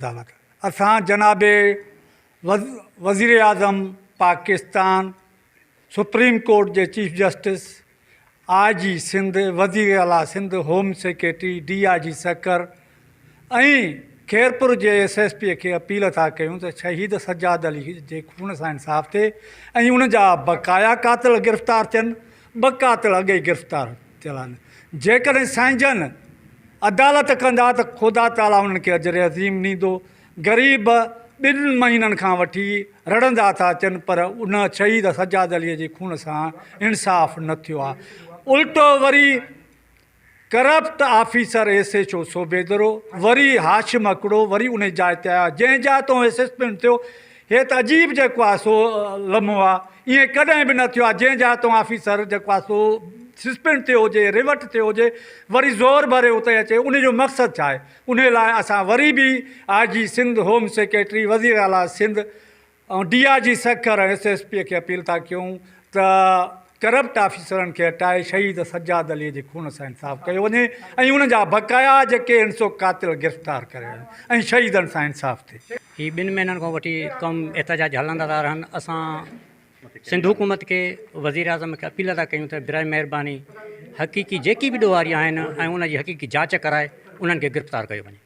अदालत असां जनाबे वज़ीर आज़म पाकिस्तान सुप्रीम कोर्ट जे चीफ जस्टिस IG सिंध वज़ीर आला Sindh home secretary DIG Sukkur ऐं खैरपुर जे SSP खे अपील था कयूं त शहीद सजाद अली जे खून सां इंसाफ़ थिए ऐं उन जा बक़ाया कातिल गिरफ़्तार थियनि। ॿ कातिल अॻे ई गिरफ़्तार थियल आहिनि। जेकॾहिं साईं जन अदालत कंदा त ख़ुदा ताला उन्हनि खे अजर अज़ीम ॾींदो। ग़रीब 2 महीननि खां वठी रड़ंदा था अचनि पर उन शहीद सजाद अलीअ जे खून सां इंसाफ़ न थियो आहे। उल्टो वरी करप्ट ऑफिसर SHO सूबेदरो वरी हाशिम हिकिड़ो वरी उन जाइ ते आया जंहिं जाइ तो असिस्टेंट थियो। हे त अजीब जेको आहे सो लम्हो आहे। ईअं कॾहिं बि न थियो आहे जंहिं जाइ तो ऑफिसर जेको आहे सो सस्पेंड थियो हुजे रिवर्ट थियो हुजे वरी ज़ोर भरे उते अचे। उनजो मक़सदु छा आहे? उन लाइ असां वरी बि IG सिंध होम सेक्रेटरी वज़ीर आला सिंध ऐं DIG सकर SSP खे अपील था कयूं त करप्ट ऑफिसरनि खे हटाए शहीद सजाद अलीअ जे खून सां इंसाफ़ कयो वञे ऐं उन जा बक़ाया जेके आहिनि सो कातिल गिरफ़्तार करे ऐं शहीदनि सां इंसाफ़ थिए। ही 2 महीननि खां वठी कमु एहतजाज हलंदा था रहनि। असां सिंध हुकूमत खे वज़ीर आज़म खे अपील था कयूं त बिराए महिरबानी हक़ीक़ी जेकी बि ॾोहारी आहिनि ऐं उन जी हक़ीक़ी जांच कराए उन्हनि खे गिरफ़्तार कयो वञे।